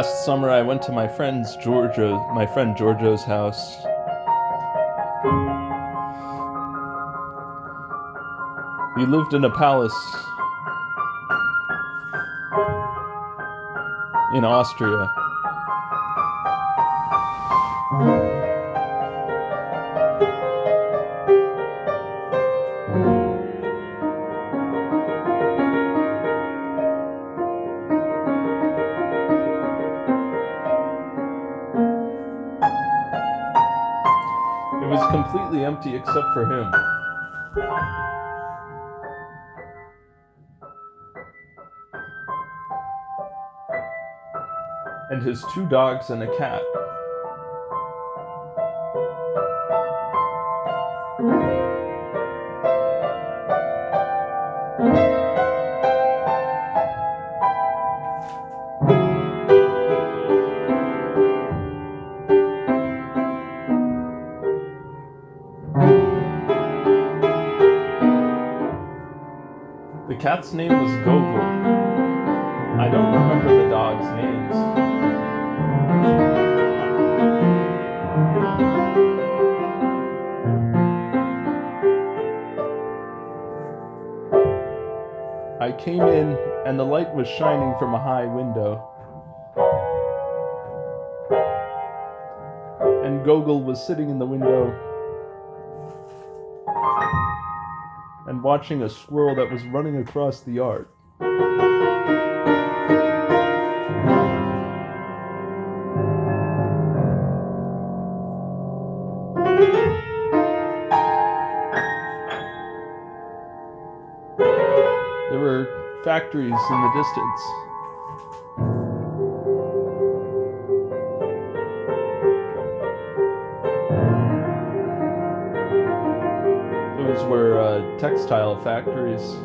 Last summer I went to my friend Giorgio's house. He lived in a palace in Austria. It was completely empty except for him. And his 2 dogs and a cat. The cat's name was Gogol. I don't remember the dogs' names. I came in and the light was shining from a high window. And Gogol was sitting in the window and watching a squirrel that was running across the yard. There were factories in the distance. Those were textile factories.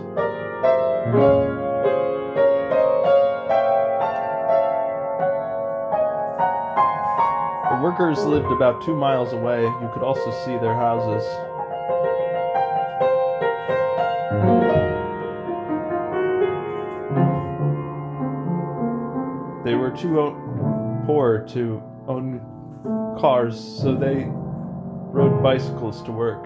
The workers lived about 2 miles away. You could also see their houses. They were too poor to own cars, so they rode bicycles to work.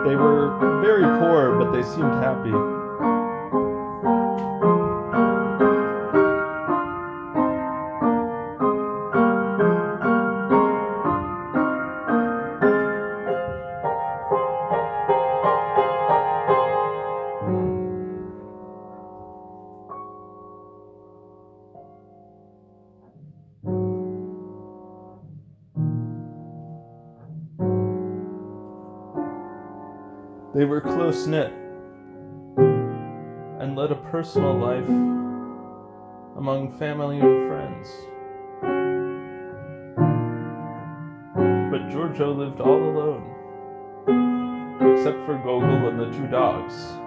They were very poor, but they seemed happy. They were close-knit and led a personal life among family and friends. But Giorgio lived all alone, except for Gogol and the 2 dogs.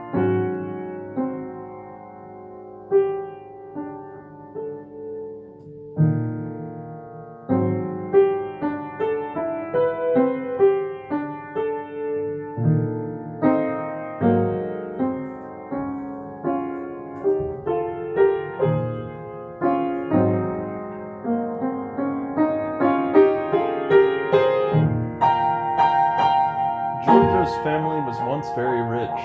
Giorgio's family was once very rich.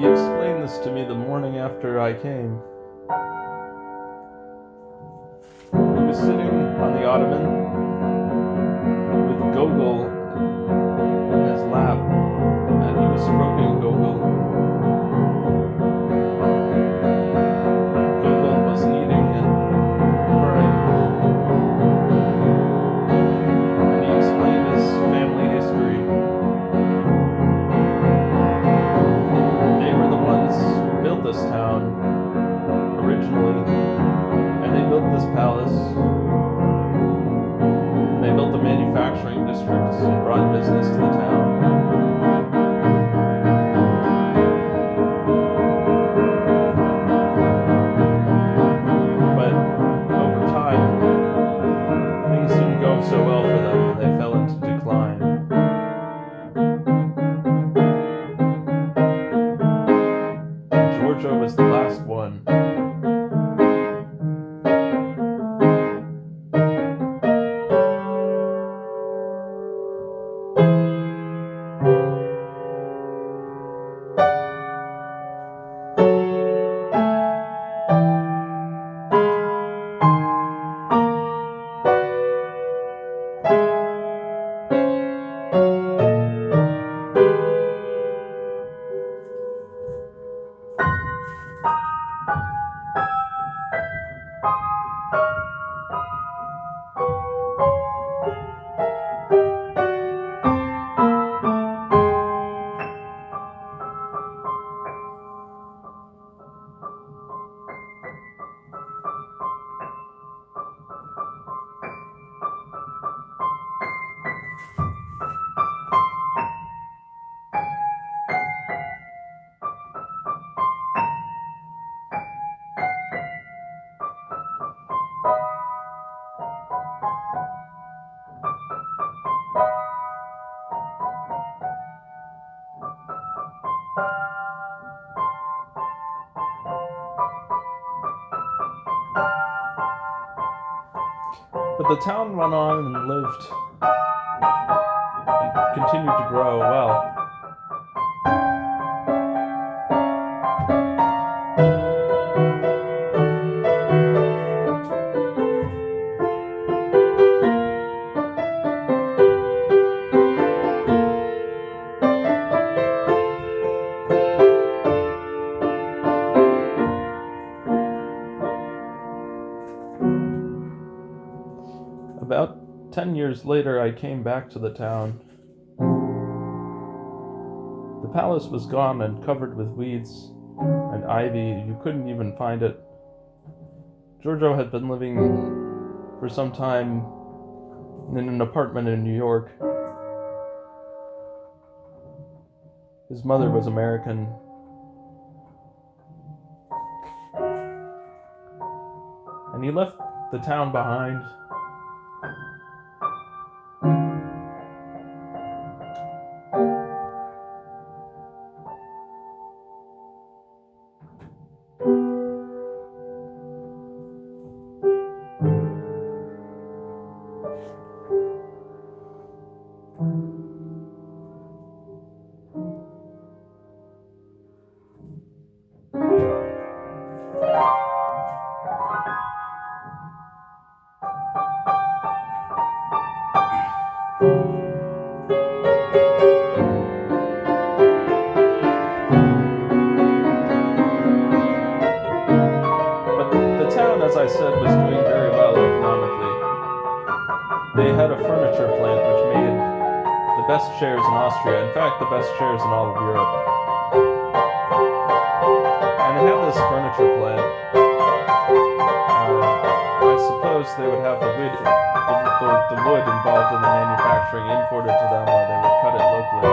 He explained this to me the morning after I came. He was sitting on the ottoman with gogol in his lap, and he was stroking gogol. Gogol wasn't eating and purring, and he explained his family history. They were the ones who built this town originally, and they built this palace. And they built the manufacturing districts and brought business to the town. But over time, things didn't go so well for them, and they fell into decline. Georgia was the last one. But the town went on and lived and continued to grow well. About 10 years later, I came back to the town. The palace was gone and covered with weeds and ivy. You couldn't even find it. Giorgio had been living for some time in an apartment in New York. His mother was American. And he left the town behind. As I said, was doing very well economically. They had a furniture plant which made the best chairs in Austria, in fact, the best chairs in all of Europe. And they had this furniture plant. I suppose they would have the wood involved in the manufacturing imported to them, or they would cut it locally.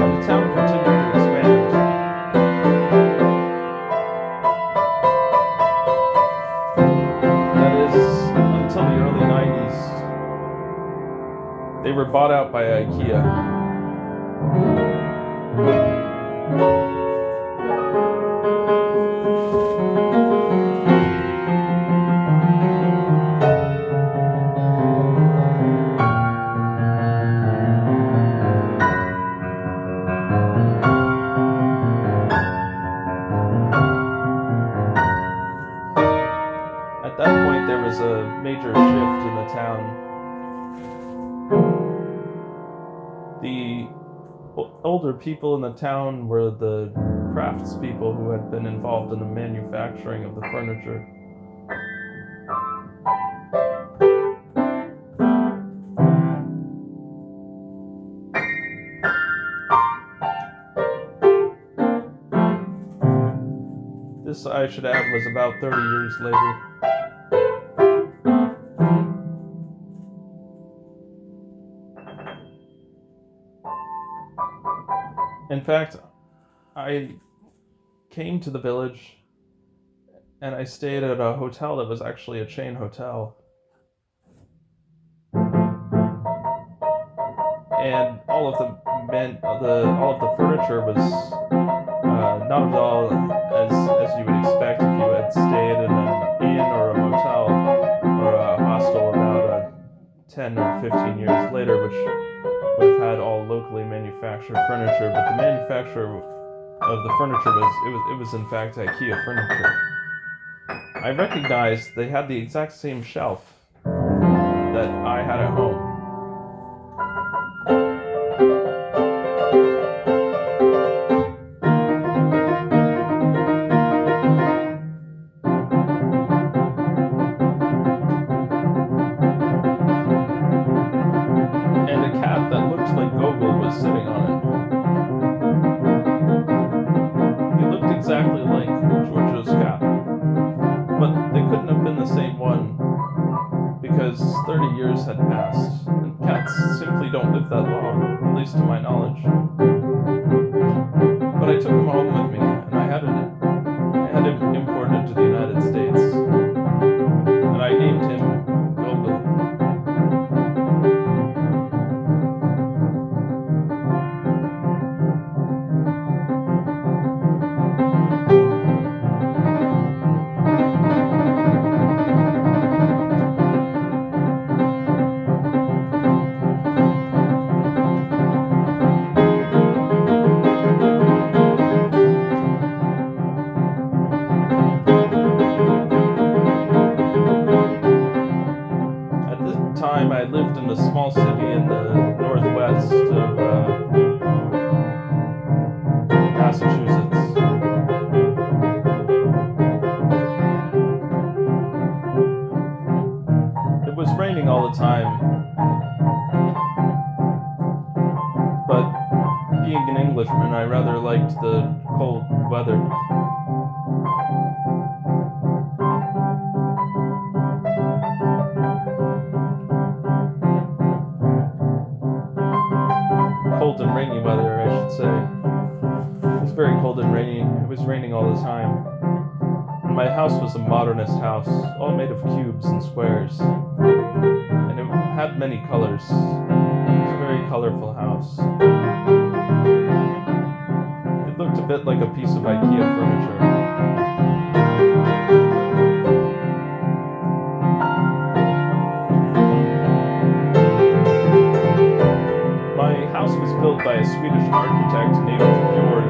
And the town continued to expand. Until the early 90s, they were bought out by IKEA. The older people in the town were the craftspeople who had been involved in the manufacturing of the furniture. This, I should add, was about 30 years later. In fact, I came to the village and I stayed at a hotel that was actually a chain hotel. And all of the furniture was not at all as you would expect if you had stayed in an inn or a motel or a hostel about 10 or 15 years later, which would have had all locally manufactured furniture. But the manufacturer of the furniture was in fact IKEA furniture. I recognized they had the exact same shelf that I had at home. And a cat that looked like Gogol was sitting on it. He looked exactly like Giorgio's cat. But they couldn't have been the same one because 30 years had passed, and cats simply don't live that long, at least to my knowledge. But I took him home with me, and I had him imported to the United States, and I named him Gogol. Time I lived in a small city in the northwest of Massachusetts. It was raining all the time, but being an Englishman, I rather liked the cold weather. Cold and rainy weather, I should say. It was very cold and rainy. It was raining all the time. And my house was a modernist house, all made of cubes and squares. And it had many colors. It was a very colorful house. It looked a bit like a piece of IKEA furniture. My house was built by a Swedish architect named Björn.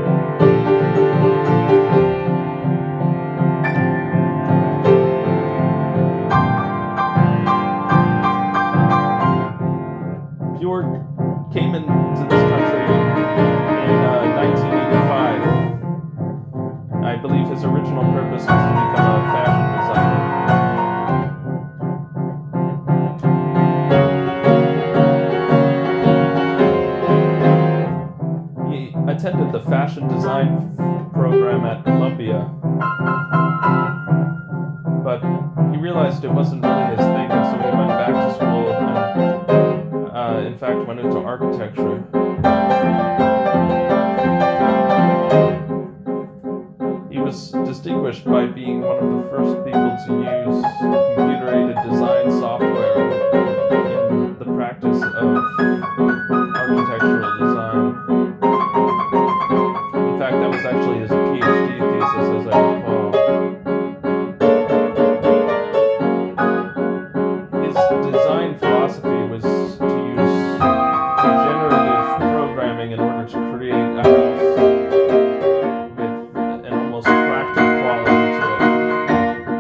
Björn came into this country in 1985. I believe his original purpose was to become a fashion designer. Attended the fashion design program at Columbia, but he realized it wasn't really his thing, and so he went back to school and in fact went into architecture. He was distinguished by being one of the first people to use computer-aided design software in the practice of architectural design. In fact, that was actually his PhD thesis, as I recall. His design philosophy was to use generative programming in order to create a house with an almost fractal quality to it.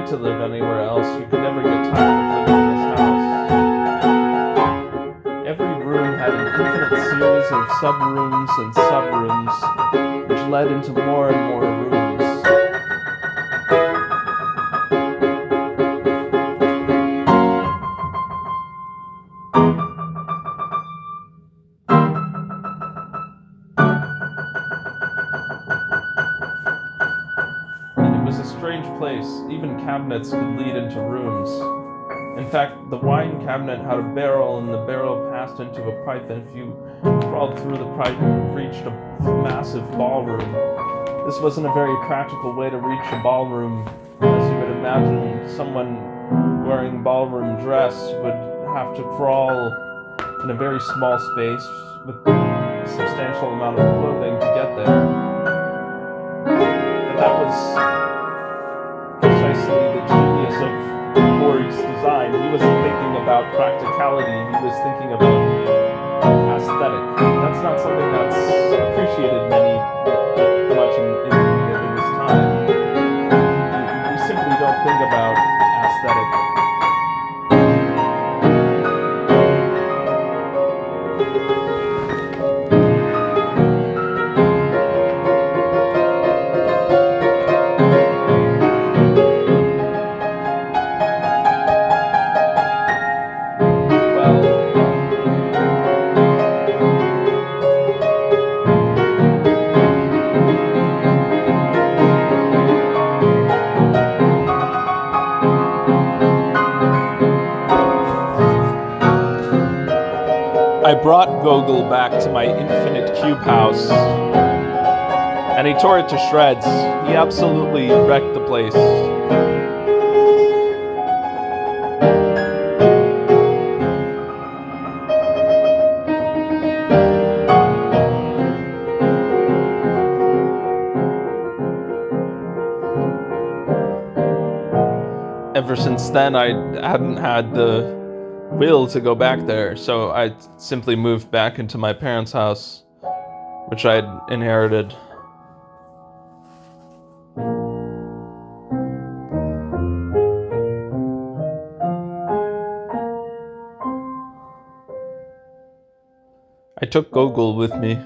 to live anywhere else. You could never get tired of living in this house. Every room had an infinite series of sub-rooms and sub-rooms, which led into more and more rooms. It was a strange place. Even cabinets could lead into rooms. In fact, the wine cabinet had a barrel, and the barrel passed into a pipe, and if you crawled through the pipe, you reached a massive ballroom. This wasn't a very practical way to reach a ballroom, as you would imagine. Someone wearing ballroom dress would have to crawl in a very small space with a substantial amount of clothing to get there. But that was precisely the genius of Borg's design. He wasn't thinking about practicality, he was thinking about aesthetic. That's not something that's appreciated much in this time. We simply don't think about aesthetic. I brought Gogol back to my infinite cube house, and he tore it to shreds. He absolutely wrecked the place. Ever since then, I hadn't had the will to go back there, so I simply moved back into my parents' house, which I'd inherited. I took Gogol with me.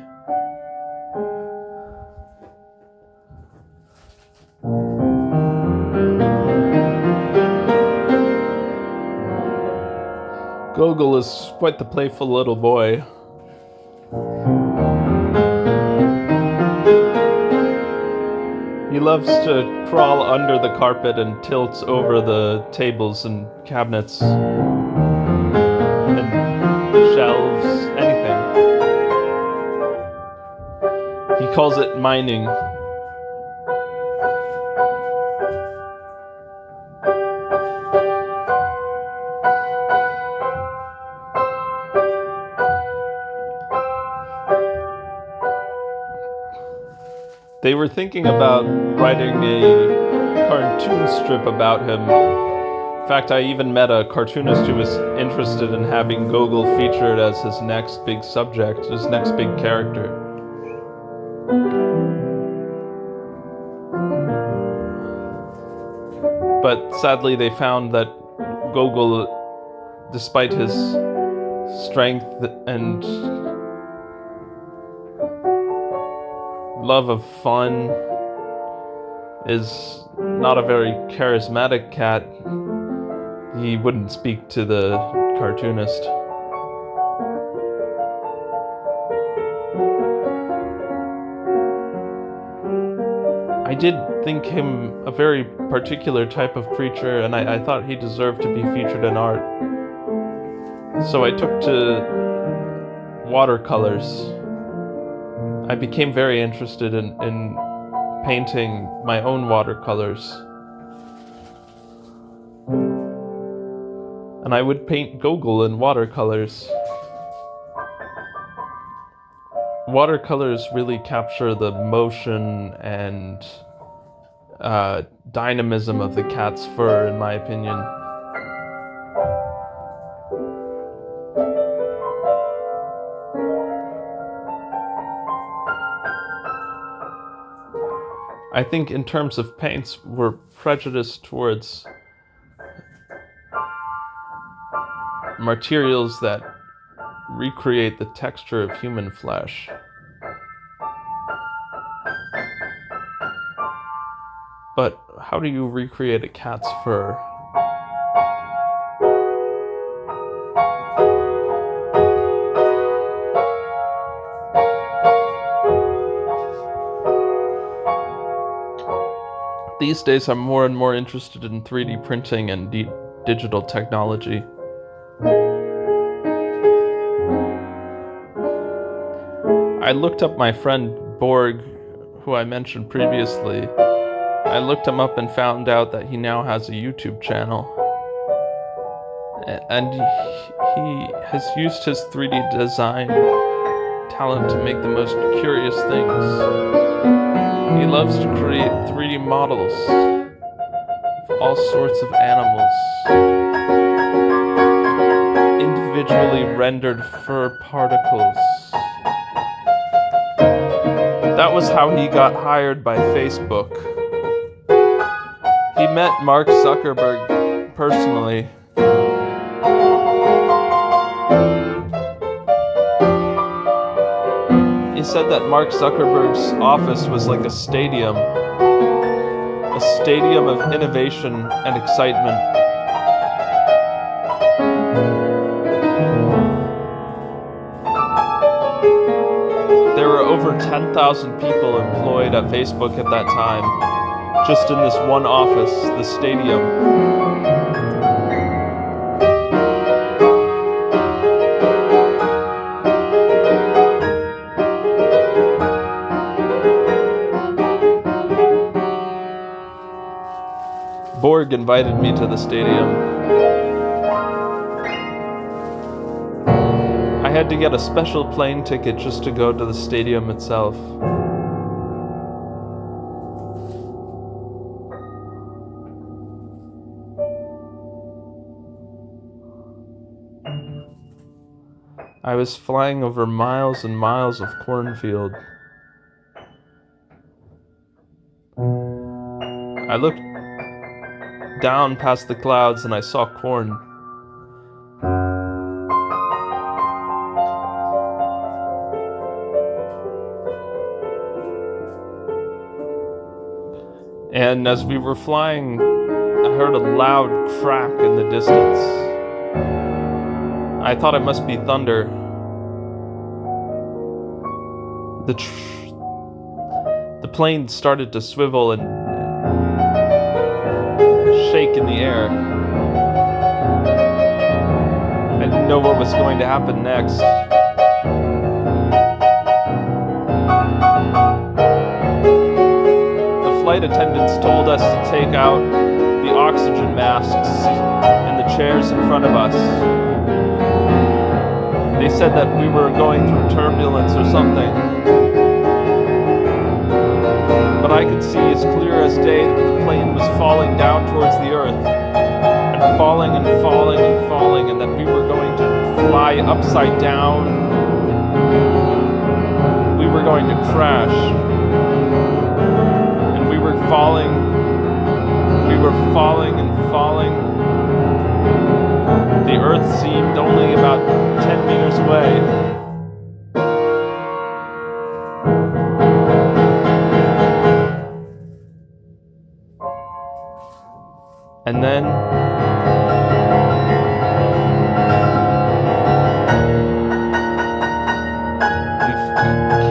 Gogol is quite the playful little boy. He loves to crawl under the carpet and tilt over the tables and cabinets and shelves, anything. He calls it mining. They were thinking about writing a cartoon strip about him. In fact, I even met a cartoonist who was interested in having Gogol featured as his next big subject, his next big character. But sadly, they found that Gogol, despite his strength and love of fun, is not a very charismatic cat. He wouldn't speak to the cartoonist. I did think him a very particular type of creature, and I thought he deserved to be featured in art. So I took to watercolors. I became very interested in painting my own watercolors. And I would paint Gogol in watercolors. Watercolors really capture the motion and dynamism of the cat's fur, in my opinion. I think in terms of paints, we're prejudiced towards materials that recreate the texture of human flesh. But how do you recreate a cat's fur? These days, I'm more and more interested in 3D printing and digital technology. I looked up my friend Borg, who I mentioned previously. I looked him up and found out that he now has a YouTube channel. And he has used his 3D design talent to make the most curious things. He loves to create 3D models of all sorts of animals, individually rendered fur particles. That was how he got hired by Facebook. He met Mark Zuckerberg personally. He said that Mark Zuckerberg's office was like a stadium of innovation and excitement. There were over 10,000 people employed at Facebook at that time, just in this one office, the stadium. Borg invited me to the stadium. I had to get a special plane ticket just to go to the stadium itself. I was flying over miles and miles of cornfield. I looked down past the clouds and I saw corn. And as we were flying, I heard a loud crack in the distance. I thought it must be thunder. The plane started to swivel and shake in the air. I didn't know what was going to happen next. The flight attendants told us to take out the oxygen masks in the chairs in front of us. They said that we were going through turbulence or something. But I could see as clear as day that the plane was falling down towards the earth, and falling and falling and falling, and that we were going to fly upside down. We were going to crash. And we were falling and falling. The earth seemed only about 10 meters away. And then we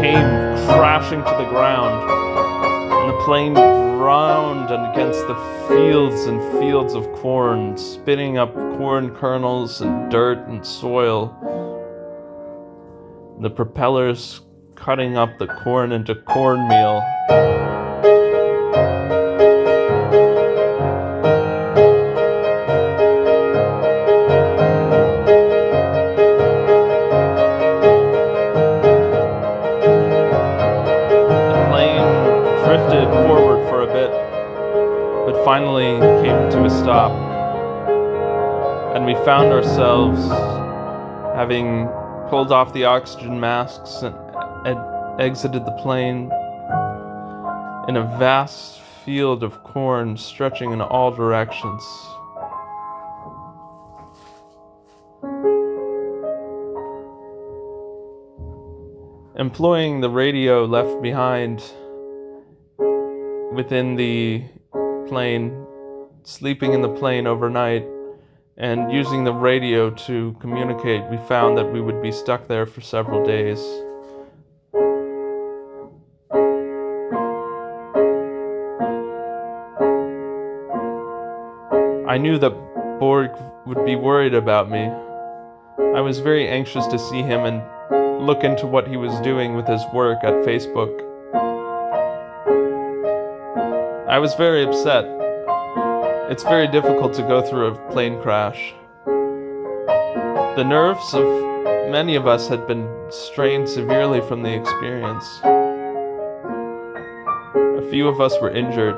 came crashing to the ground, and the plane ground against the fields and fields of corn, spitting up corn kernels and dirt and soil. The propellers cutting up the corn into cornmeal. Drifted forward for a bit, but finally came to a stop, and we found ourselves having pulled off the oxygen masks and exited the plane. in a vast field of corn stretching in all directions. Employing the radio left behind within the plane, sleeping in the plane overnight, and using the radio to communicate, we found that we would be stuck there for several days. I knew that Borg would be worried about me. I was very anxious to see him and look into what he was doing with his work at Facebook. I was very upset. It's very difficult to go through a plane crash. The nerves of many of us had been strained severely from the experience. A few of us were injured.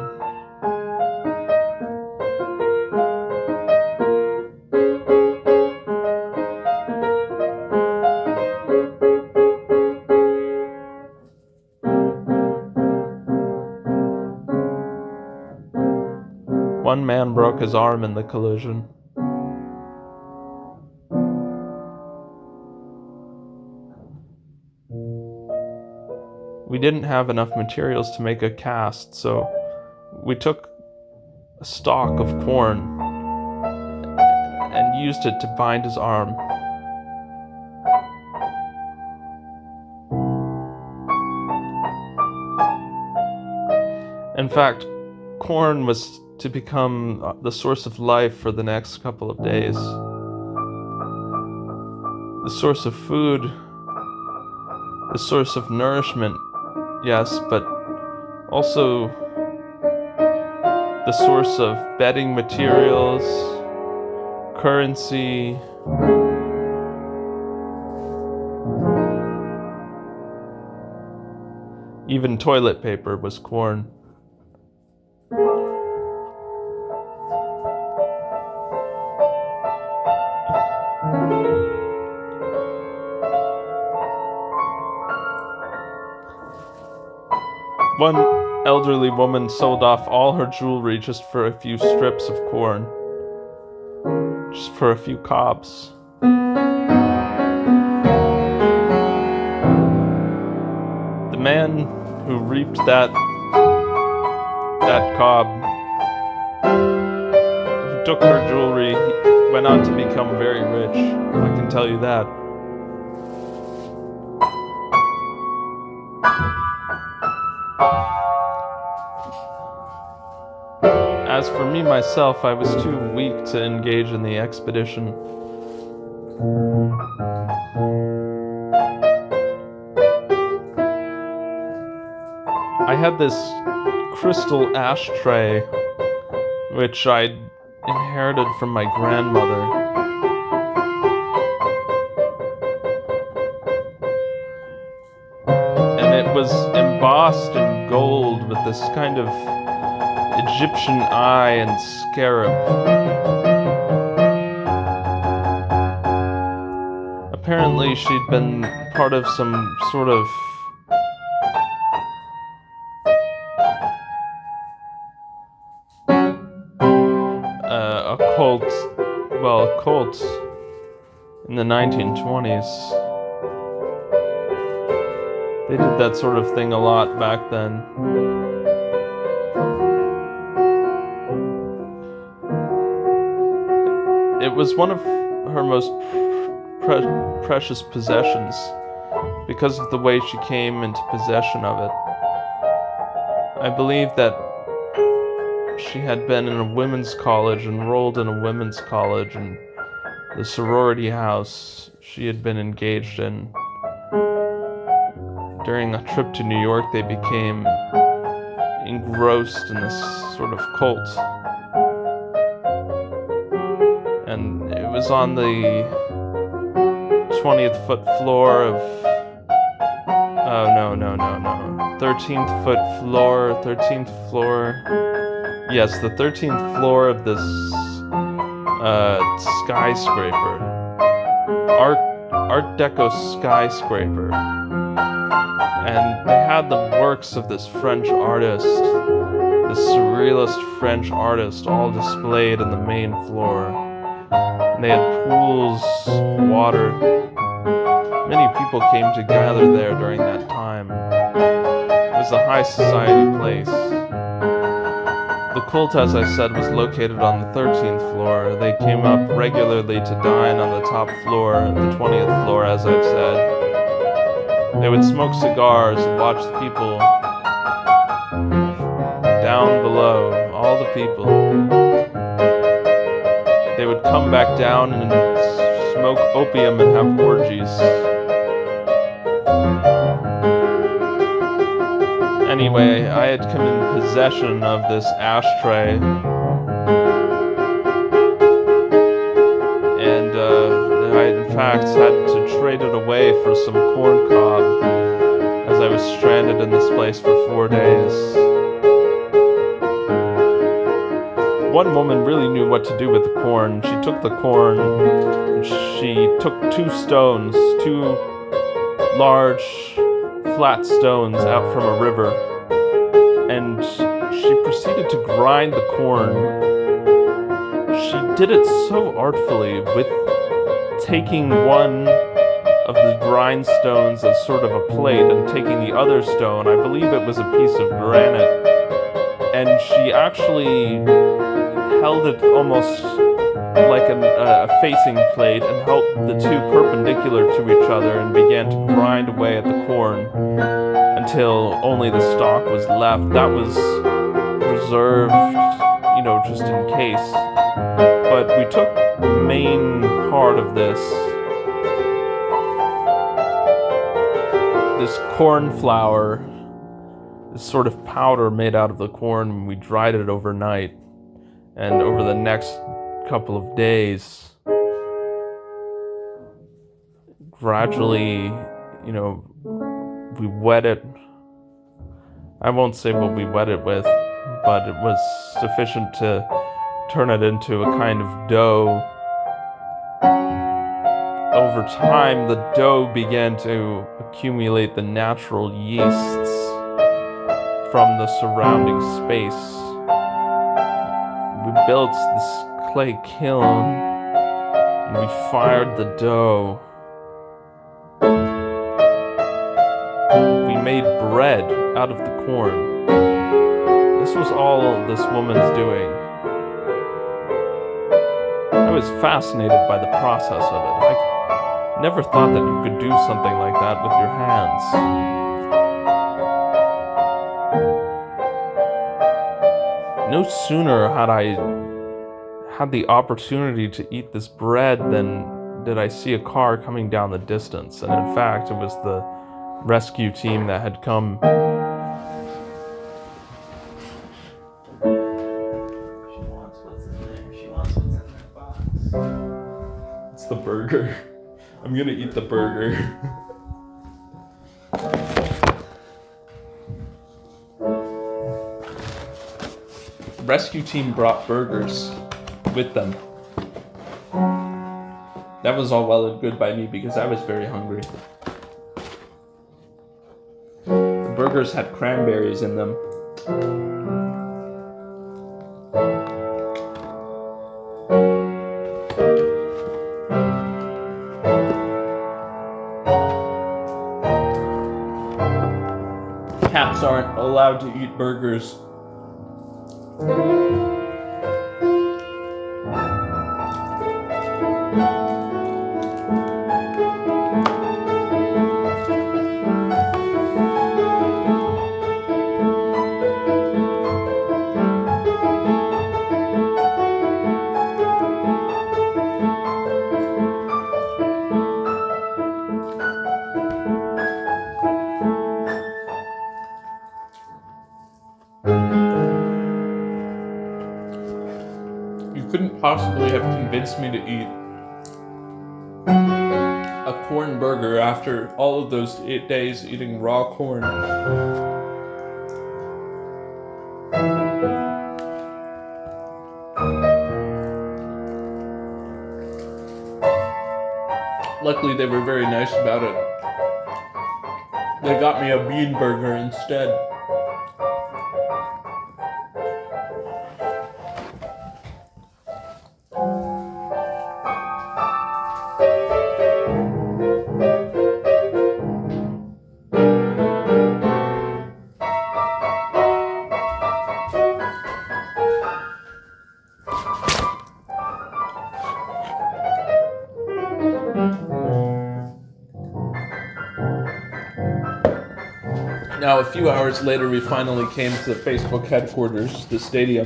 One man broke his arm in the collision. We didn't have enough materials to make a cast, so we took a stalk of corn and used it to bind his arm. In fact, corn was to become the source of life for the next couple of days. The source of food, the source of nourishment, yes, but also the source of bedding materials, currency, even toilet paper was corn. One elderly woman sold off all her jewelry just for a few strips of corn, just for a few cobs. The man who reaped that cob, who took her jewelry, went on to become very rich, I can tell you that. As for me myself, I was too weak to engage in the expedition. I had this crystal ashtray, which I'd inherited from my grandmother. And it was embossed in gold with this kind of Egyptian eye and scarab. Apparently she'd been part of some sort of cult in the 1920s. They did that sort of thing a lot back then. It was one of her most precious possessions because of the way she came into possession of it. I believe that she had been in a women's college, enrolled in a women's college, and the sorority house she had been engaged in. During a trip to New York, they became engrossed in this sort of cult. And it was on the 20th foot floor of 13th floor. Yes, the 13th floor of this skyscraper. Art Deco skyscraper. And they had the works of this French artist, this surrealist French artist, all displayed in the main floor. And they had pools, water. Many people came to gather there during that time. It was a high society place. The cult, as I said, was located on the 13th floor. They came up regularly to dine on the top floor, the 20th floor, as I've said. They would smoke cigars and watch the people down below, all the people. They would come back down and smoke opium and have orgies. Anyway, I had come in possession of this ashtray, and I in fact had to trade it away for some corn cob, as I was stranded in this place for 4 days. One woman really knew what to do with the corn. She took the corn, and she took two large flat stones out from a river, and she proceeded to grind the corn. She did it so artfully, with taking one of the grindstones as sort of a plate and taking the other stone, I believe it was a piece of granite, and she actually held it almost like a facing plate and held the two perpendicular to each other and began to grind away at the corn until only the stalk was left. That was reserved, just in case. But we took the main part of this corn flour, this sort of powder made out of the corn, and we dried it overnight. And over the next couple of days, gradually, we wet it. I won't say what we wet it with, but it was sufficient to turn it into a kind of dough. Over time, the dough began to accumulate the natural yeasts from the surrounding space. We built this clay kiln, and we fired the dough. We made bread out of the corn. This was all this woman's doing. I was fascinated by the process of it. I never thought that you could do something like that with your hands. No sooner had I had the opportunity to eat this bread than did I see a car coming down the distance. And in fact, it was the rescue team that had come. She wants what's in there. She wants what's in that box. It's the burger. I'm gonna eat the burger. The rescue team brought burgers with them. That was all well and good by me because I was very hungry. The burgers had cranberries in them. Cats aren't allowed to eat burgers. You couldn't possibly have convinced me to eat a corn burger after all of those 8 days eating raw corn. Luckily, they were very nice about it. They got me a bean burger instead. Now, a few hours later, we finally came to the Facebook headquarters, the stadium.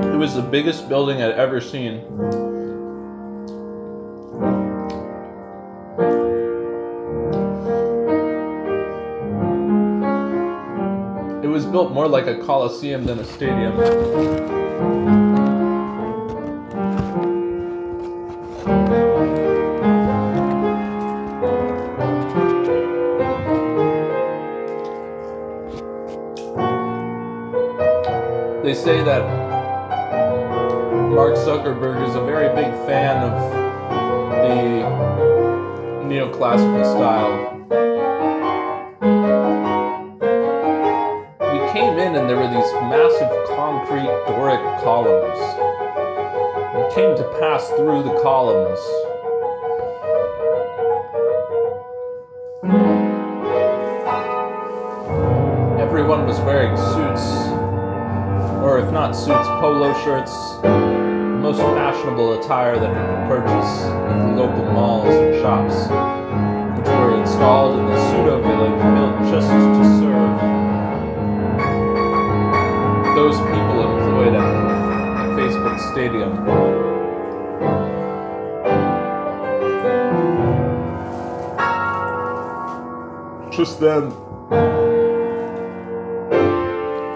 It was the biggest building I'd ever seen. It was built more like a coliseum than a stadium. They say that Mark Zuckerberg is a very big fan of the neoclassical style. We came in and there were these massive concrete Doric columns. We came to pass through the columns. Everyone was wearing suits, or if not suits, polo shirts, the most fashionable attire that you could purchase at the local malls and shops, which were installed in the pseudo-village built just to serve those people employed at the Facebook stadium. Just then,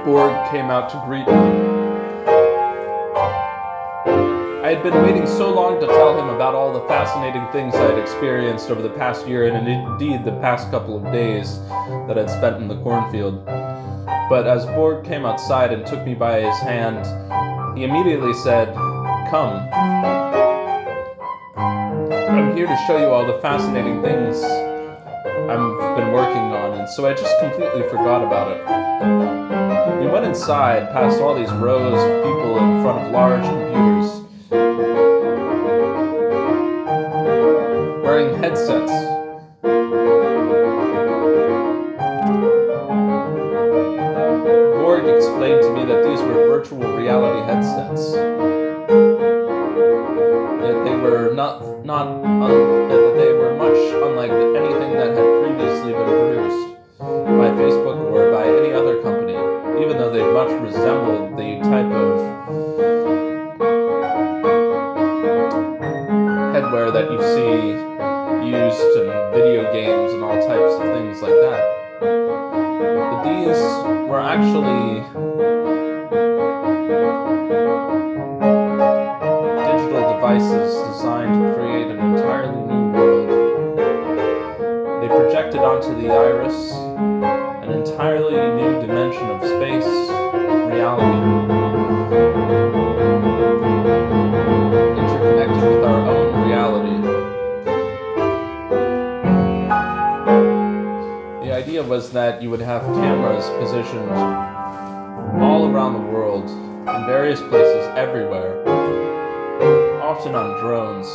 Borg came out to greet me. I had been waiting so long to tell him about all the fascinating things I had experienced over the past year and indeed the past couple of days that I'd spent in the cornfield. But as Borg came outside and took me by his hand, he immediately said, "Come. I'm here to show you all the fascinating things I've been working on," and so I just completely forgot about it. We went inside, past all these rows of people in front of large computers, wearing headsets. Borg explained to me that these were virtual reality headsets. That they were that they were much unlike anything that had previously been produced by Facebook or by any other company, even though they much resembled the type of headwear that you see used in video games and all types of things like that. But these were actually digital devices designed to create an entirely new world. They projected onto the iris an entirely new dimension of space, reality, interconnected with our own reality. The idea was that you would have cameras positioned all around the world, in various places everywhere, often on drones.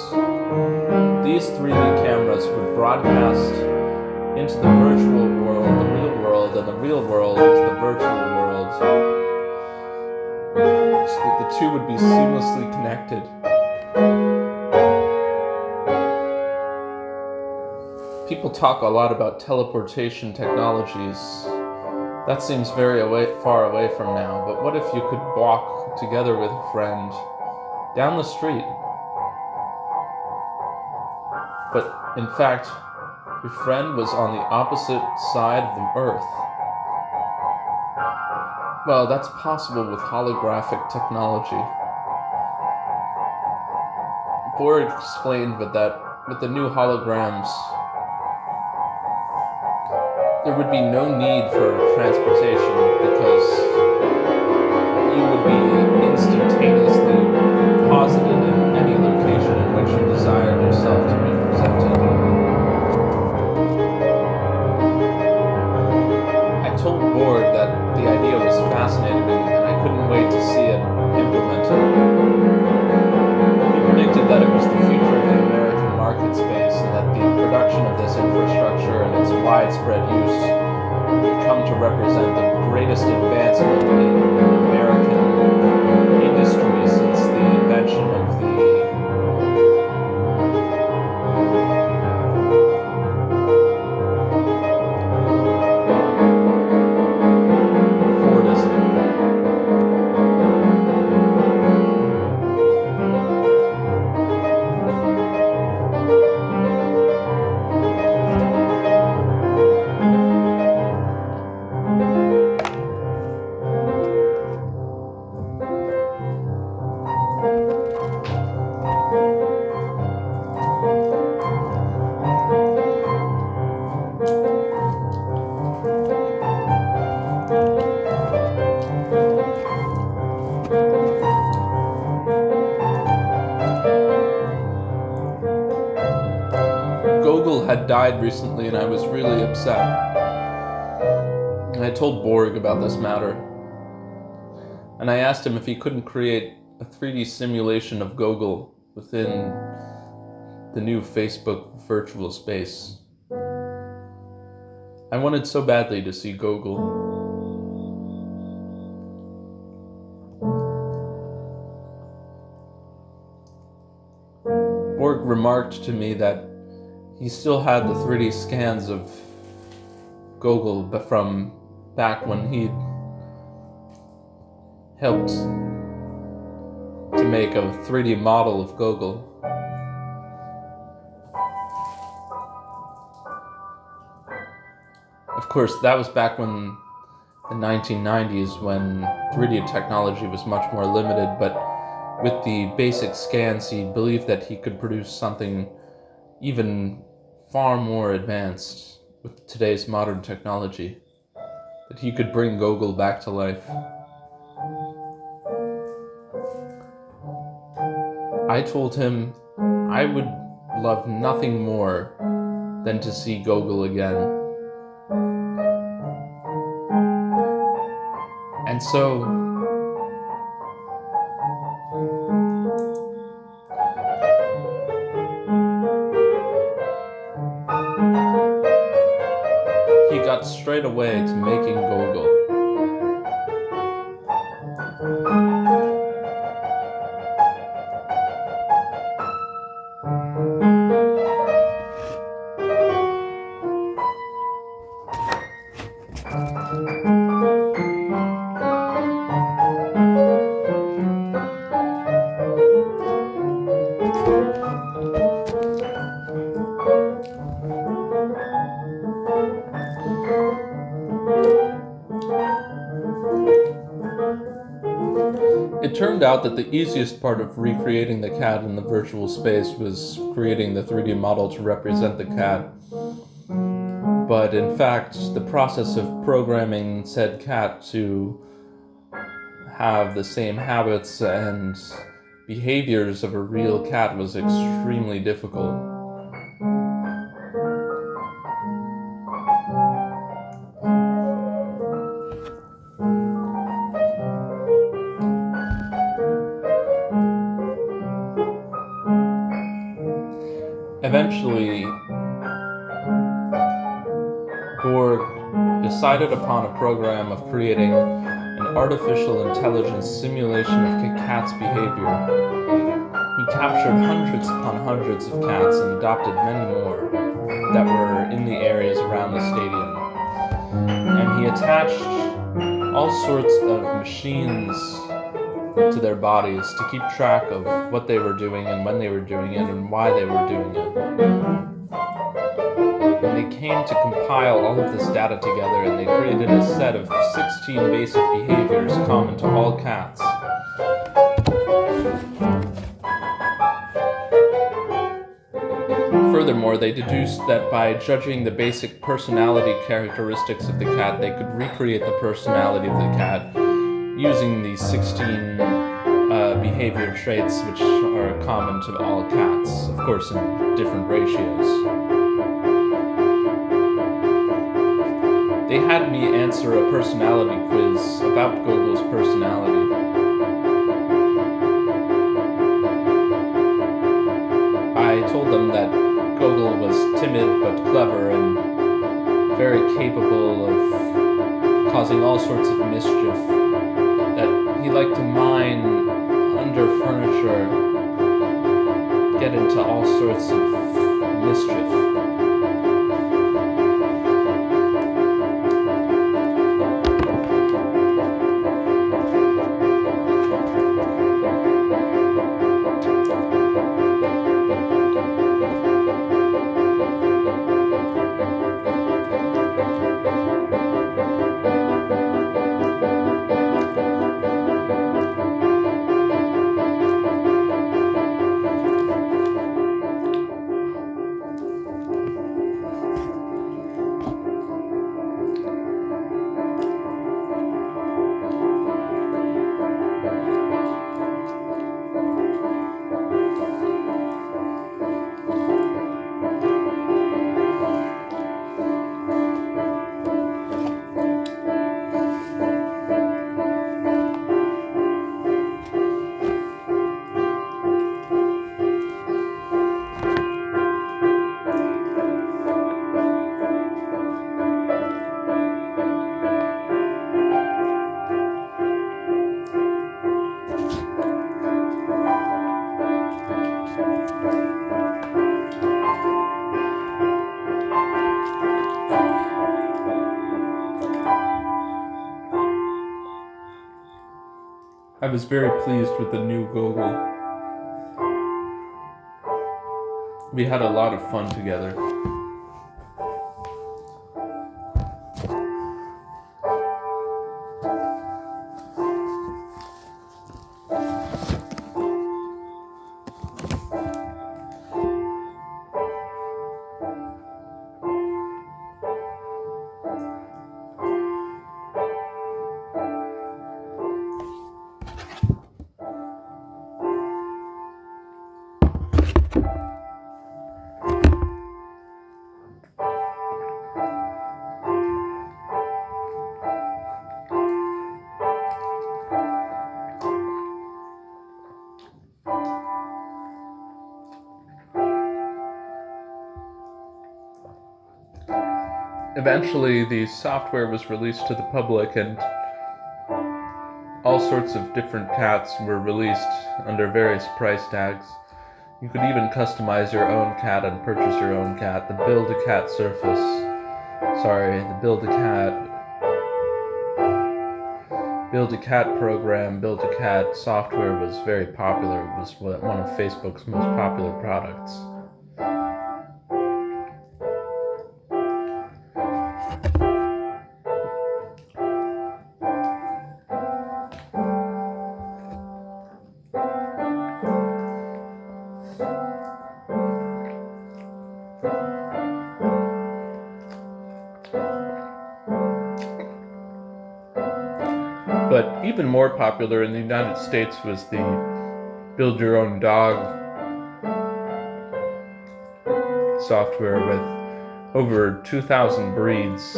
These 3D cameras would broadcast into the virtual world, the real world, and the real world into the virtual world, so that the two would be seamlessly connected. People talk a lot about teleportation technologies. That seems very far away from now, but what if you could walk together with a friend down the street, but in fact, your friend was on the opposite side of the earth? Well, that's possible with holographic technology. Borg explained with the new holograms, there would be no need for transportation because you would be instantaneously posited in any location in which you desired yourself to be presented. I told Borg that the idea was fascinating and I couldn't wait to see it implemented. He predicted that it was the future of the American market space and that the production of this infrastructure and its widespread use would come to represent the greatest advancement in American industry since the invention of the Fordism. Gogol had died recently and I was really upset. And I told Borg about this matter. And I asked him if he couldn't create a 3D simulation of Gogol within the new Facebook virtual space. I wanted so badly to see Gogol. Borg remarked to me that he still had the 3D scans of Gogol from back when he'd helped to make a 3D model of Gogol. Of course, that was back when the 1990s when 3D technology was much more limited, but with the basic scans, he believed that he could produce something even far more advanced with today's modern technology, that he could bring Gogol back to life. I told him I would love nothing more than to see Gogol again. And so he got straight away to making Gogol. It turned out that the easiest part of recreating the cat in the virtual space was creating the 3D model to represent the cat. But in fact, the process of programming said cat to have the same habits and behaviors of a real cat was extremely difficult. Eventually, Borg decided upon a program of creating an artificial intelligence simulation of a cat's behavior. He captured hundreds upon hundreds of cats and adopted many more that were in the areas around the stadium. And he attached all sorts of machines to their bodies to keep track of what they were doing and when they were doing it and why they were doing it. And they came to compile all of this data together and they created a set of 16 basic behaviors common to all cats. Furthermore, they deduced that by judging the basic personality characteristics of the cat, they could recreate the personality of the cat using the 16 behavior traits which are common to all cats, of course in different ratios. They had me answer a personality quiz about Gogol's personality. I told them that Gogol was timid but clever and very capable of causing all sorts of mischief, that he liked to mine under furniture, get into all sorts of mischief. I was very pleased with the new Gogol. We had a lot of fun together. Eventually, the software was released to the public, and all sorts of different cats were released under various price tags. You could even customize your own cat and purchase your own cat. The Build-A-Cat Build-A-Cat program, Build-A-Cat software was very popular. It was one of Facebook's most popular products. But even more popular in the United States was the Build Your Own Dog software with over 2,000 breeds.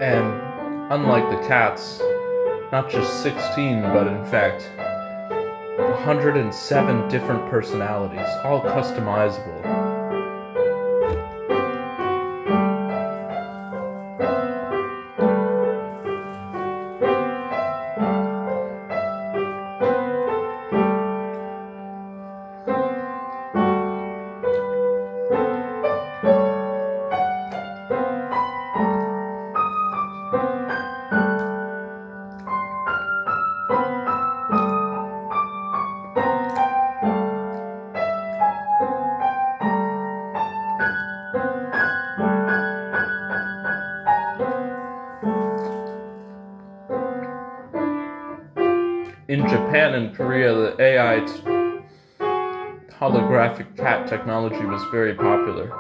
And unlike the cats, not just 16, but in fact 107 different personalities, all customizable. in Japan and Korea, the AI holographic cat technology was very popular.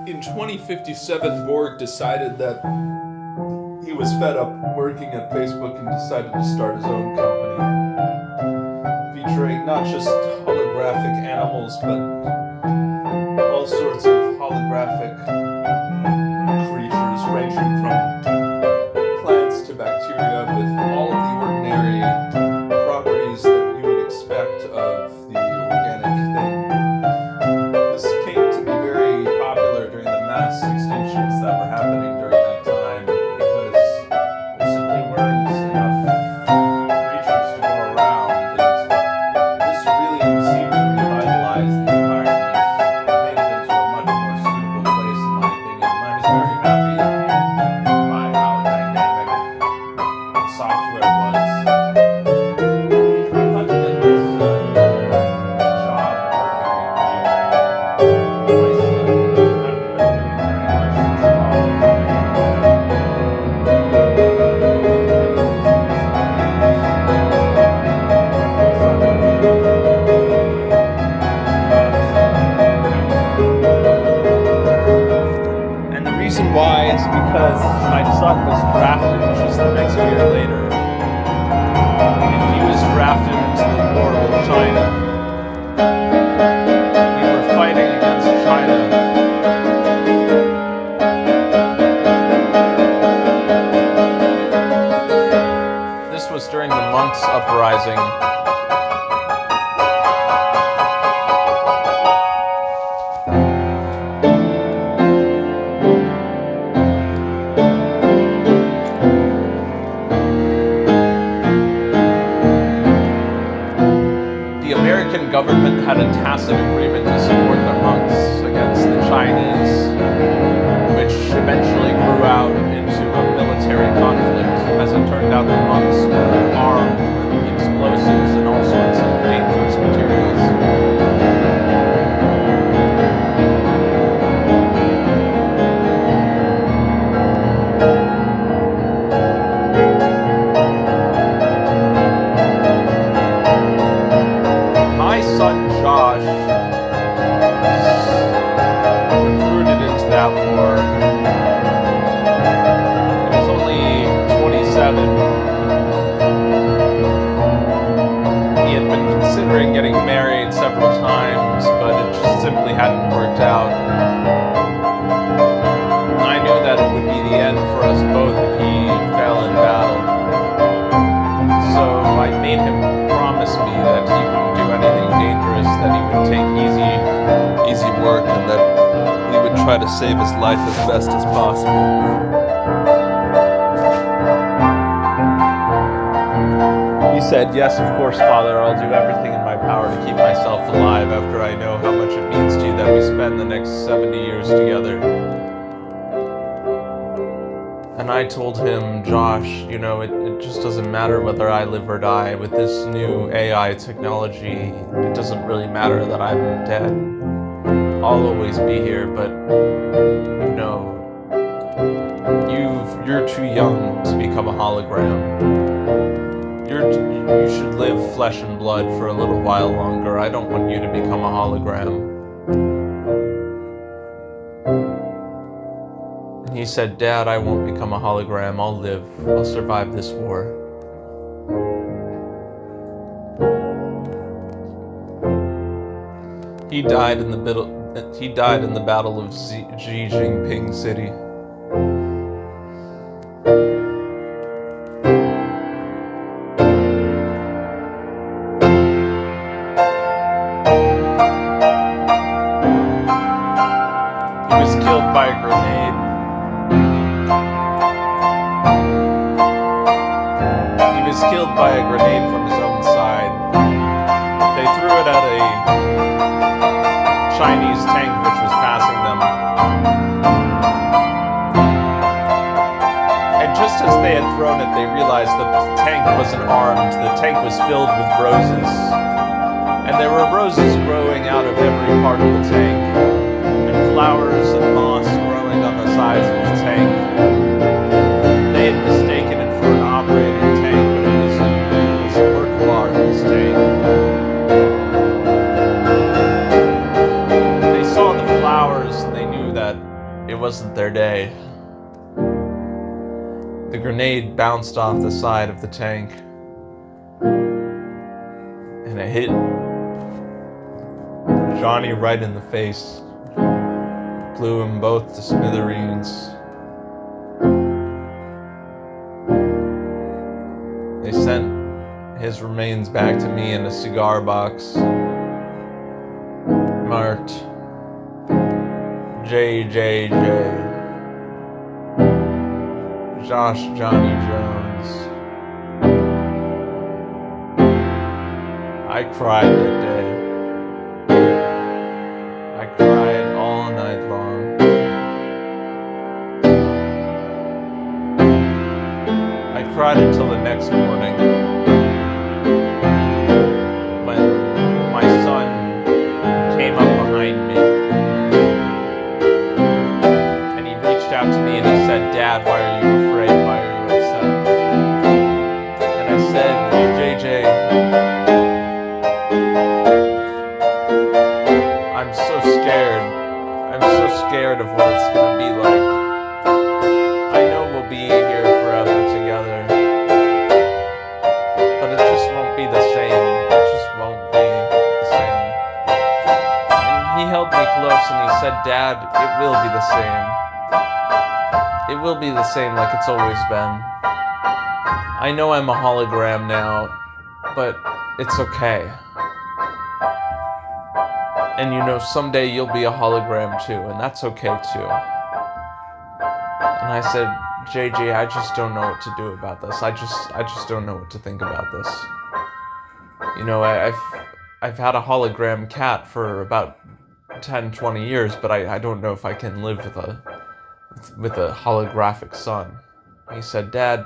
In 2057, Borg decided that he was fed up working at Facebook and decided to start his own company, featuring not just holographic animals, but all sorts of holographic creatures ranging from plants to bacteria with all of the ordinary properties that you would expect of the organic thing. This came to be very popular during the mass extinctions that were happening during that time because there simply weren't enough creatures to go around, and this really seemed to revitalize the environment. It made it into a much more suitable place, in my opinion, and I was very happy by how dynamic the software was. I thought you did this job working with me. My son hadn't been doing very much since college. And the reason why is because my son was drafted just the next year later. And he was drafted into the war with China. We were fighting against China. This was during the monks' uprising. The American government had a tacit agreement to support the monks against the Chinese, which eventually grew out into a military conflict. As it turned out, the monks were armed with explosives and all sorts of dangerous materials. My son Josh was recruited into that war. He was only 27. He had been considering getting married several times, but it just simply hadn't worked out. I knew that it would be the end for us both if he fell in battle. So I made him promise me that he wouldn't do anything dangerous, that he would take easy work, and that he would try to save his life as best as possible. He said, "Yes, of course, Father, I'll do everything in my power to keep myself alive after I know how much it means to you that we spend the next 70 years together." And I told him, "Josh, you know, it just doesn't matter whether I live or die. With this new AI technology, it doesn't really matter that I'm dead. I'll always be here, but, you know, you're too young to become a hologram. You should live flesh and blood for a little while longer. I don't want you to become a hologram. And he said, Dad, I won't become a hologram. I'll live. I'll survive this war. He died in the Battle of Xi Jinping City. He was killed by a grenade. He was killed by a grenade from his own side. They threw it at a Chinese tank which was passing them. And just as they had thrown it, they realized that the tank wasn't armed. The tank was filled with roses. And there were roses growing out of every part of the tank. And flowers and moss growing on the sides of the tank. They had mistaken it for an operating tank, but it was a work of art, this tank. They saw the flowers and they knew that it wasn't their day. The grenade bounced off the side of the tank and it hit Johnny right in the face. Blew them both to smithereens. They sent his remains back to me in a cigar box marked JJJ. Josh Johnny Jones. I cried that day. I cried all night long. I cried until the next morning when my son came up behind me and he reached out to me and he said, Dad, why are you afraid? Why are you upset? And I said, JJ, I'm so scared. I'm so scared of what it's gonna be like. I know we'll be here forever together, but it just won't be the same. It just won't be the same. And he held me close and he said, Dad, it will be the same. It will be the same like it's always been. I know I'm a hologram now, but it's okay. And you know, someday you'll be a hologram too, and that's okay too. And I said, JJ, I just don't know what to do about this. I just don't know what to think about this. You know, I've had a hologram cat for about 10, 20 years, but I don't know if I can live with a holographic son. He said, Dad,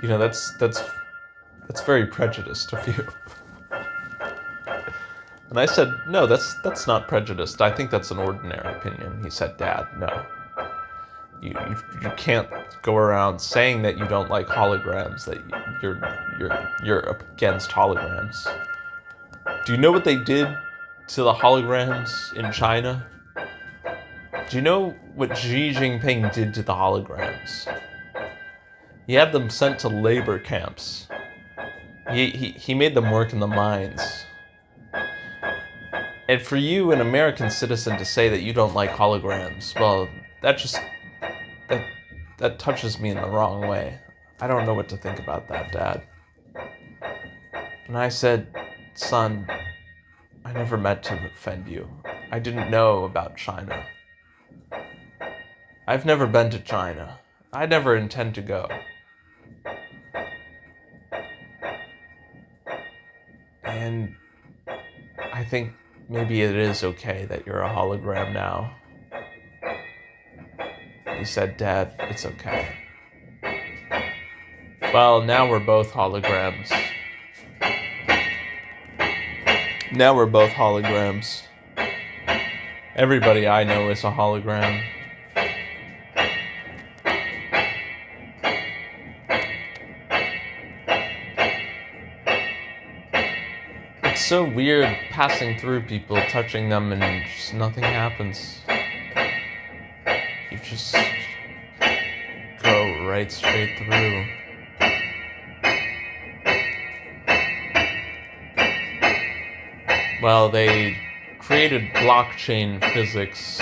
you know, that's very prejudiced of you. And I said, no, that's not prejudiced. I think that's an ordinary opinion. He said, Dad, no. You can't go around saying that you don't like holograms, that you're against holograms. Do you know what they did to the holograms in China? Do you know what Xi Jinping did to the holograms? He had them sent to labor camps. He made them work in the mines. And for you, an American citizen, to say that you don't like holograms, well, that touches me in the wrong way. I don't know what to think about that, Dad. And I said, son, I never meant to offend you. I didn't know about China. I've never been to China. I never intend to go. And I think maybe it is okay that you're a hologram now. He said, Dad, it's okay. Well, now we're both holograms. Now we're both holograms. Everybody I know is a hologram. It's so weird passing through people, touching them, and just nothing happens. You just go right straight through. Well, they created blockchain physics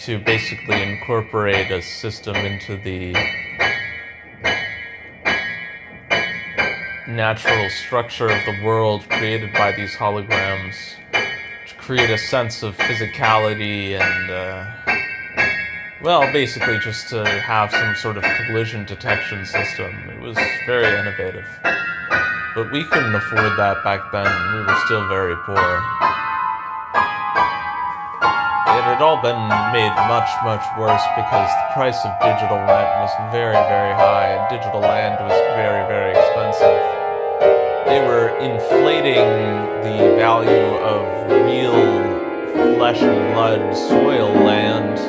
to basically incorporate a system into the natural structure of the world created by these holograms to create a sense of physicality and, well, basically just to have some sort of collision detection system. It was very innovative. But we couldn't afford that back then. We were still very poor. It had all been made much, much worse because the price of digital rent was very, very high, and digital land was very, very expensive. They were inflating the value of real flesh and blood soil land,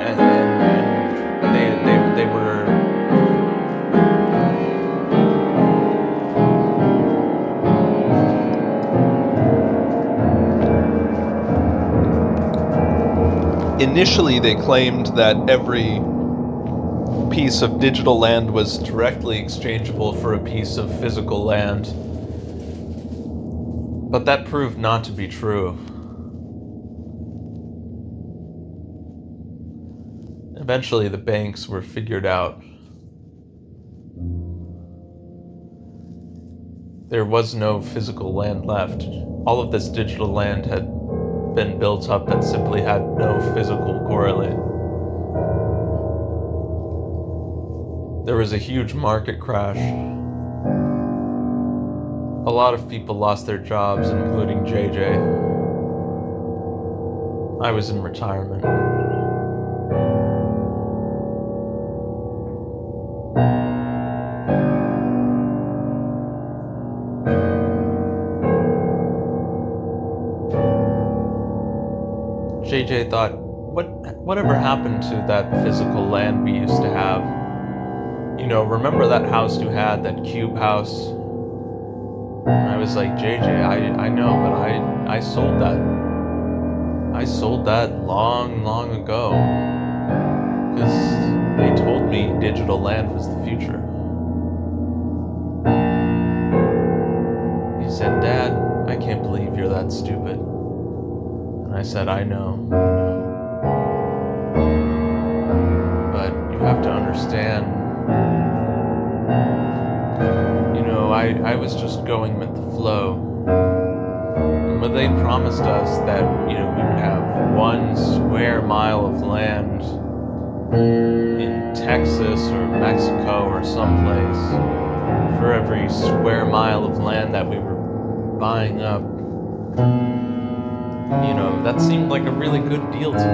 and they were initially they claimed that every piece of digital land was directly exchangeable for a piece of physical land. But that proved not to be true. Eventually the banks were figured out. There was no physical land left. All of this digital land had been built up that simply had no physical correlate. There was a huge market crash. A lot of people lost their jobs, including JJ. I was in retirement. JJ thought, whatever happened to that physical land we used to have? You know, remember that house you had, that cube house? And I was like, JJ, I know, but I sold that. I sold that long, long ago. Because they told me digital land was the future. He said, Dad, I can't believe you're that stupid. And I said, I know. But you have to understand, you know, I was just going with the flow. And when they promised us that, you know, we would have 1 square mile of land in Texas or Mexico or someplace for every square mile of land that we were buying up, you know, that seemed like a really good deal to me.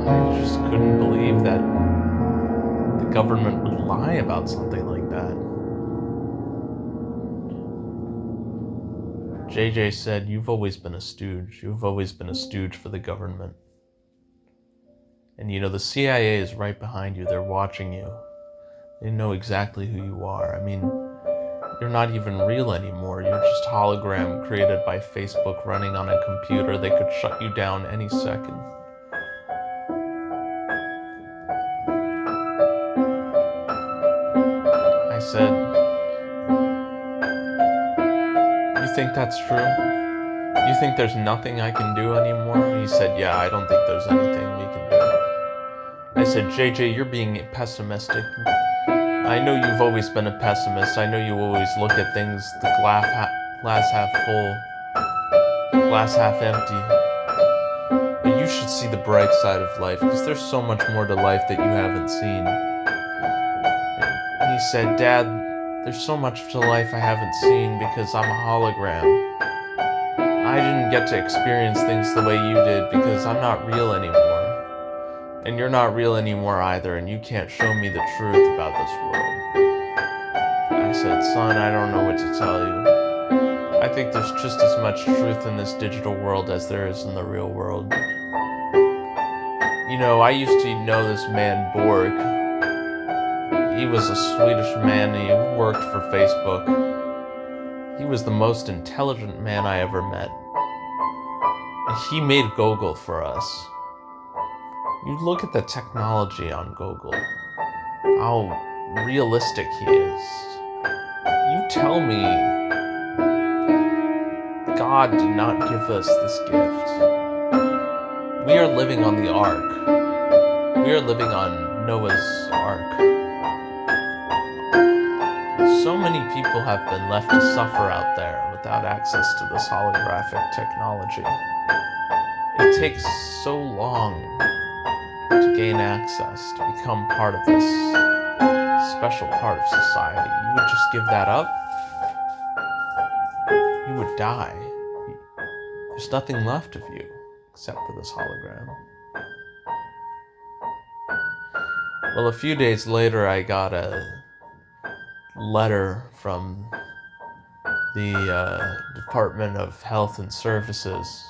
I just couldn't believe that the government would lie about something like that. JJ said, you've always been a stooge. You've always been a stooge for the government. And you know, the CIA is right behind you. They're watching you. They know exactly who you are. I mean, you're not even real anymore. You're just hologram created by Facebook running on a computer. They could shut you down any second. I said, you think that's true? You think there's nothing I can do anymore? He said, yeah, I don't think there's anything we can do. I said, JJ, you're being pessimistic. I know you've always been a pessimist. I know you always look at things, the glass half full, glass half empty. But you should see the bright side of life, because there's so much more to life that you haven't seen. And he said, Dad, there's so much to life I haven't seen because I'm a hologram. I didn't get to experience things the way you did because I'm not real anymore. And you're not real anymore either, and you can't show me the truth about this world. I said, son, I don't know what to tell you. I think there's just as much truth in this digital world as there is in the real world. You know, I used to know this man Borg. He was a Swedish man. He worked for Facebook. He was the most intelligent man I ever met. He made gogol for us. You look at the technology on gogol, how realistic he is. You tell me God did not give us this gift. We are living on the ark. We are living on Noah's ark. So many people have been left to suffer out there without access to this holographic technology. It takes so long to gain access, to become part of this special part of society. You would just give that up, you would die. There's nothing left of you except for this hologram. Well, a few days later, I got a letter from the Department of Health and Services.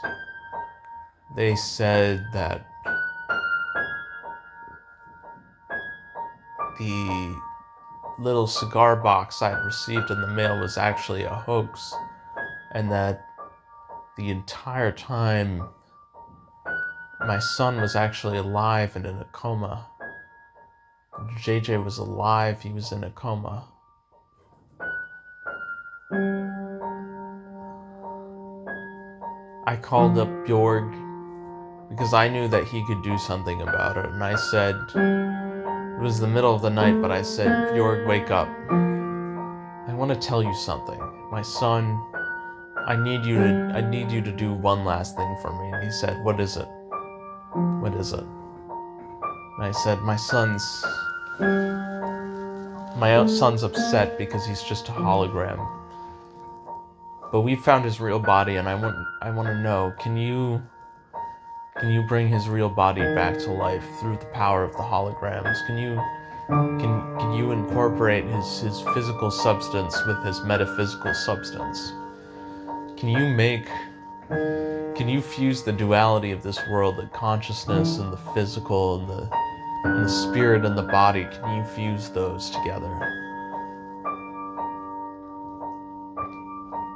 They said that the little cigar box I'd received in the mail was actually a hoax, and that the entire time my son was actually alive and in a coma. JJ was alive, he was in a coma. I called up Bjorg because I knew that he could do something about it, and I said, it was the middle of the night, but I said, Bjorg, wake up. I want to tell you something. My son, I need you to do one last thing for me. And he said, what is it? What is it? And I said, my son's upset because he's just a hologram. But we found his real body, and I want to know, can you bring his real body back to life through the power of the holograms? Can you incorporate his physical substance with his metaphysical substance? Can you fuse the duality of this world, the consciousness and the physical and the spirit and the body? Can you fuse those together?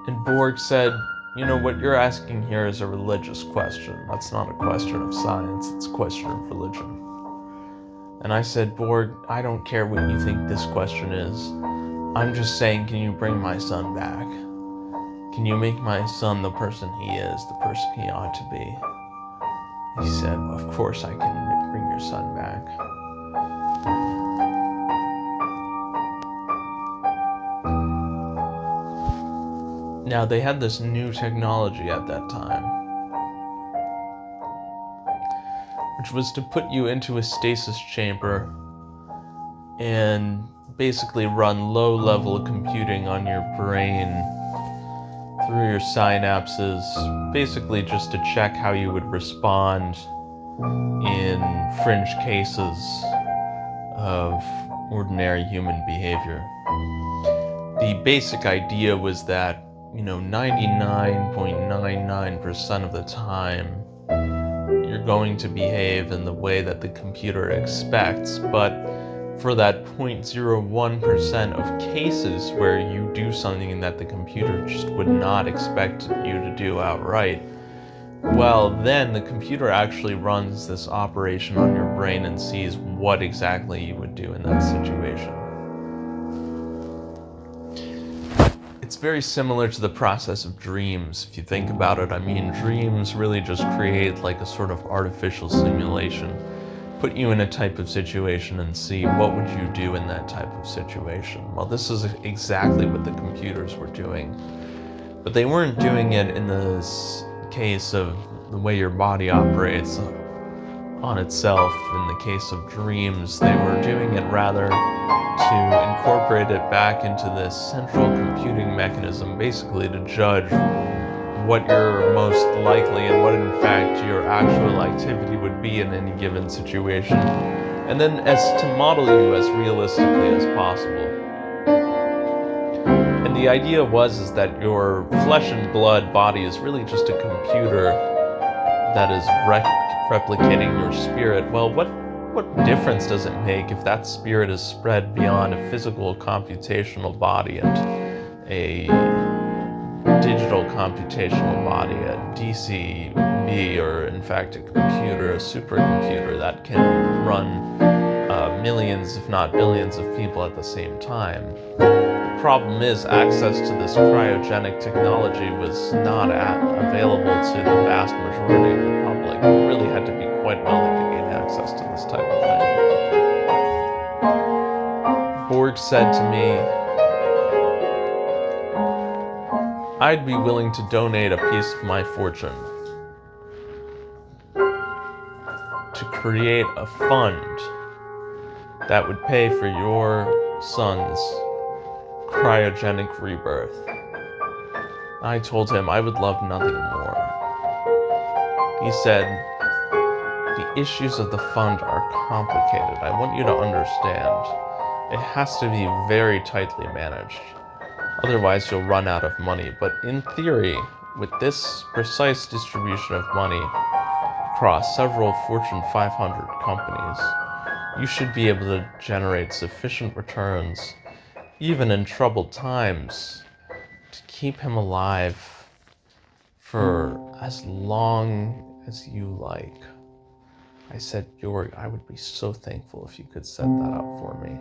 And Borg said, you know, what you're asking here is a religious question. That's not a question of science, it's a question of religion. And I said, Borg, I don't care what you think this question is. I'm just saying, can you bring my son back? Can you make my son the person he is, the person he ought to be? He said, well, of course I can bring your son back. Now, they had this new technology at that time, which was to put you into a stasis chamber and basically run low-level computing on your brain through your synapses, basically just to check how you would respond in fringe cases of ordinary human behavior. The basic idea was that 99.99% of the time, you're going to behave in the way that the computer expects, but for that 0.01% of cases where you do something that the computer just would not expect you to do outright, well, then the computer actually runs this operation on your brain and sees what exactly you would do in that situation. It's very similar to the process of dreams, if you think about it. I mean, dreams really just create like a sort of artificial simulation. Put you in a type of situation and see what would you do in that type of situation. Well, this is exactly what the computers were doing. But they weren't doing it in this case of the way your body operates on itself. In the case of dreams, they were doing it rather to incorporate it back into this central computing mechanism, basically to judge what you're most likely and what in fact your actual activity would be in any given situation, and then as to model you as realistically as possible. And the idea is that your flesh and blood body is really just a computer that is replicating your spirit. Well, what what difference does it make if that spirit is spread beyond a physical computational body and a digital computational body, a DCB, or in fact a computer, a supercomputer that can run millions, if not billions of people at the same time? The problem is access to this cryogenic technology was not available to the vast majority of the public. You really had to be quite wealthy to gain access to this type of thing. Borg said to me, I'd be willing to donate a piece of my fortune to create a fund that would pay for your son's cryogenic rebirth. I told him I would love nothing more. He said, the issues of the fund are complicated. I want you to understand. It has to be very tightly managed. Otherwise, you'll run out of money. But in theory, with this precise distribution of money across several Fortune 500 companies, you should be able to generate sufficient returns, even in troubled times, to keep him alive for as long as you like. I said, Georg, I would be so thankful if you could set that up for me.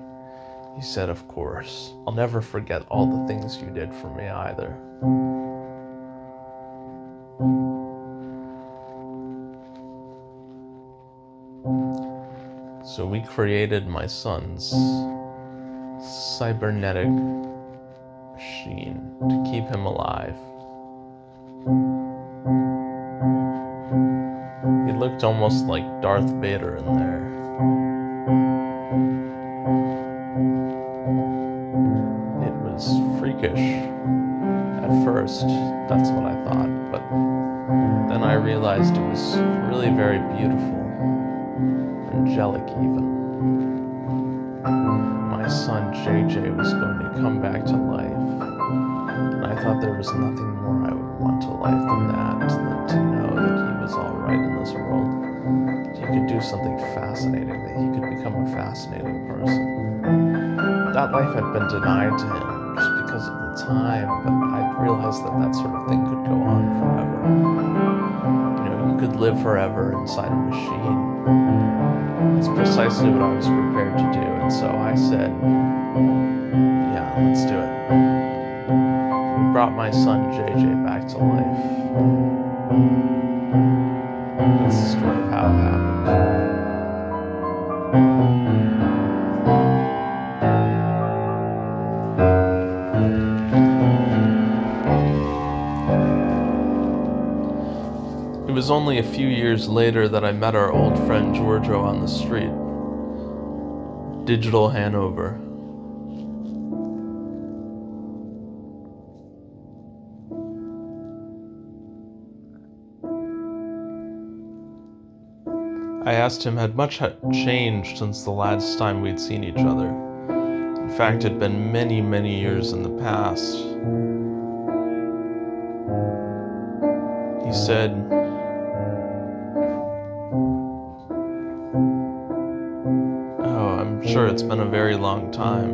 He said, of course. I'll never forget all the things you did for me either. So we created my son's cybernetic machine to keep him alive. He looked almost like Darth Vader in there. It was freakish at first, that's what I thought, but then I realized it was really very beautiful, angelic even. My son JJ was going to come back to life, and I thought there was nothing more I would want to life than to know that he was alright in this world, that he could do something fascinating, that he could become a fascinating person. That life had been denied to him just because of the time, but I realized that that sort of thing could go on forever. You know, you could live forever inside a machine. That's precisely what I was prepared to do, and so I said, yeah, let's do it. We brought my son JJ back to life. That's the story of how it happened. It was only a few years later that I met our old friend Giorgio on the street. Digital Hanover. I asked him had much changed since the last time we'd seen each other. In fact, it had been many, many years in the past. He said, I'm sure it's been a very long time.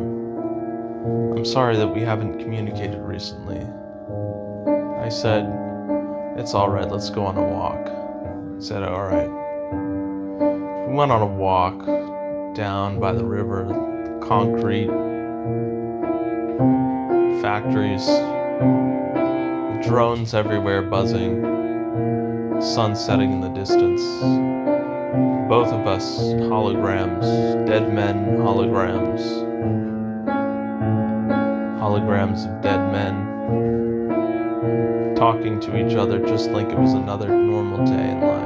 I'm sorry that we haven't communicated recently. I said, it's alright, let's go on a walk. He said, alright. We went on a walk down by the river, concrete, factories, drones everywhere buzzing, sun setting in the distance. Both of us holograms, dead men holograms, holograms of dead men, talking to each other just like it was another normal day in life.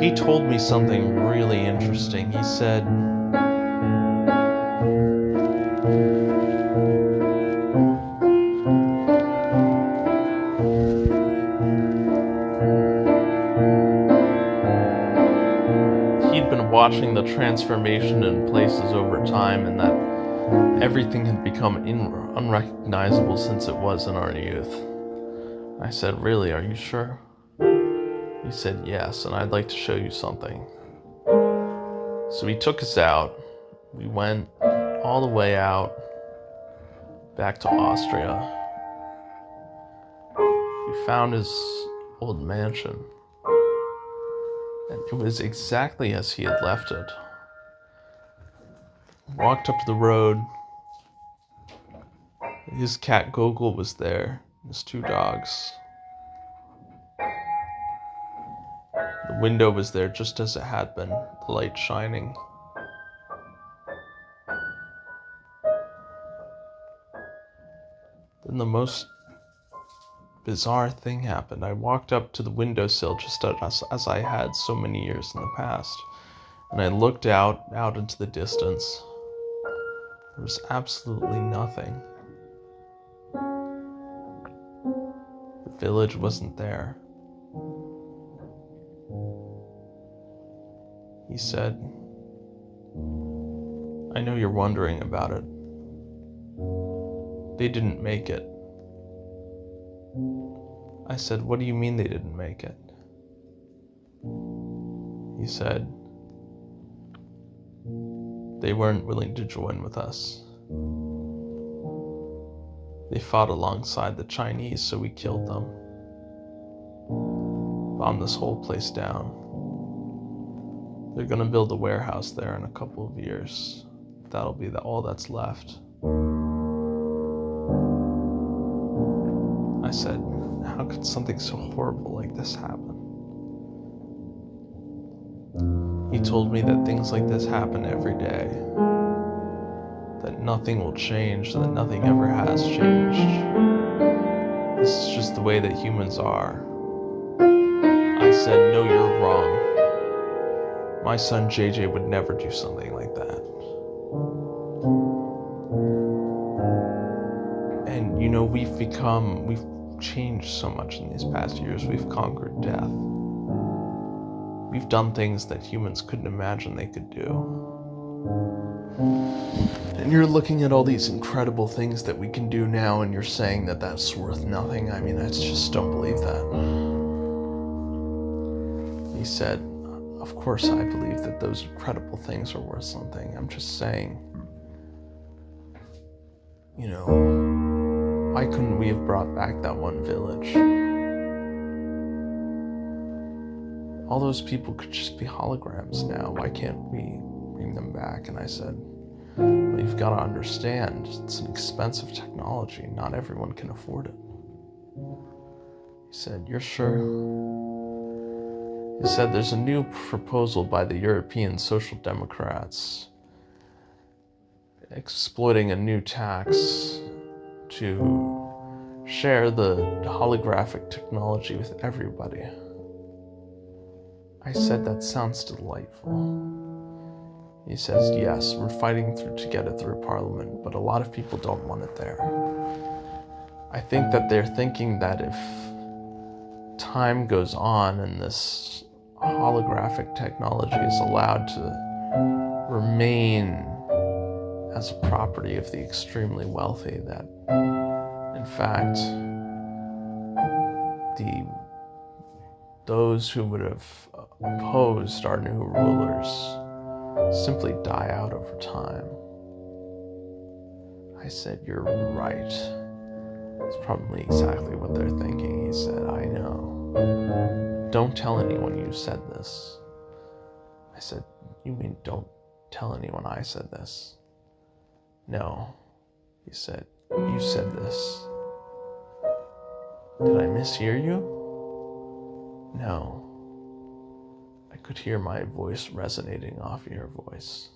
He told me something really interesting. He said, watching the transformation in places over time, and that everything had become unrecognizable since it was in our youth. I said, really, are you sure? He said, yes, and I'd like to show you something. So he took us out. We went all the way out back to Austria. We found his old mansion. And it was exactly as he had left it. Walked up the road. His cat Gogol was there. His 2 dogs. The window was there just as it had been, the light shining. Then the most bizarre thing happened. I walked up to the windowsill just as I had so many years in the past, and I looked out into the distance. There was absolutely nothing. The village wasn't there. He said, "I know you're wondering about it. They didn't make it." I said, "What do you mean they didn't make it?" He said, "They weren't willing to join with us. They fought alongside the Chinese, so we killed them. Bombed this whole place down. They're gonna build a warehouse there in a couple of years. That'll be all that's left." I said, "How could something so horrible like this happen?" He told me that things like this happen every day. That nothing will change, that nothing ever has changed. This is just the way that humans are. I said, "No, you're wrong. My son JJ would never do something like that." And we've changed so much in these past years. We've conquered death. We've done things that humans couldn't imagine they could do. And you're looking at all these incredible things that we can do now, and you're saying that that's worth nothing. I mean, I just don't believe that. He said, "Of course I believe that those incredible things are worth something. I'm just saying, why couldn't we have brought back that one village? All those people could just be holograms now. Why can't we bring them back?" And I said, "Well, you've got to understand, it's an expensive technology. Not everyone can afford it." He said, "You're sure?" He said, "There's a new proposal by the European Social Democrats exploiting a new tax to share the holographic technology with everybody." I said, "That sounds delightful." He says, "Yes, we're fighting to get it through Parliament, but a lot of people don't want it there. I think that they're thinking that if time goes on and this holographic technology is allowed to remain as a property of the extremely wealthy, that in fact those who would have opposed our new rulers simply die out over time." I said, "You're right. It's probably exactly what they're thinking." He said, "I know. Don't tell anyone you said this." I said, "You mean don't tell anyone I said this?" "No." He said, "You said this." "Did I mishear you?" "No. I could hear my voice resonating off your voice.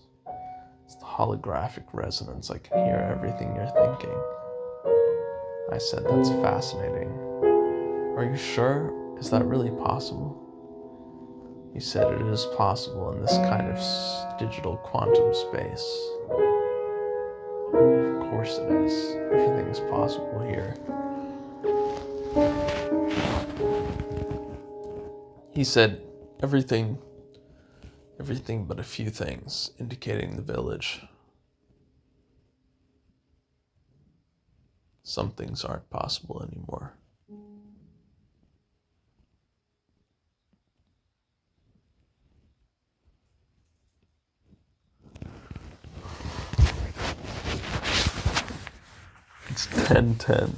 It's the holographic resonance. I can hear everything you're thinking." I said, "That's fascinating. Are you sure? Is that really possible?" He said, "It is possible in this kind of digital quantum space." Of course it is. Everything is possible here. He said, everything but a few things, indicating the village. Some things aren't possible anymore. 10-10.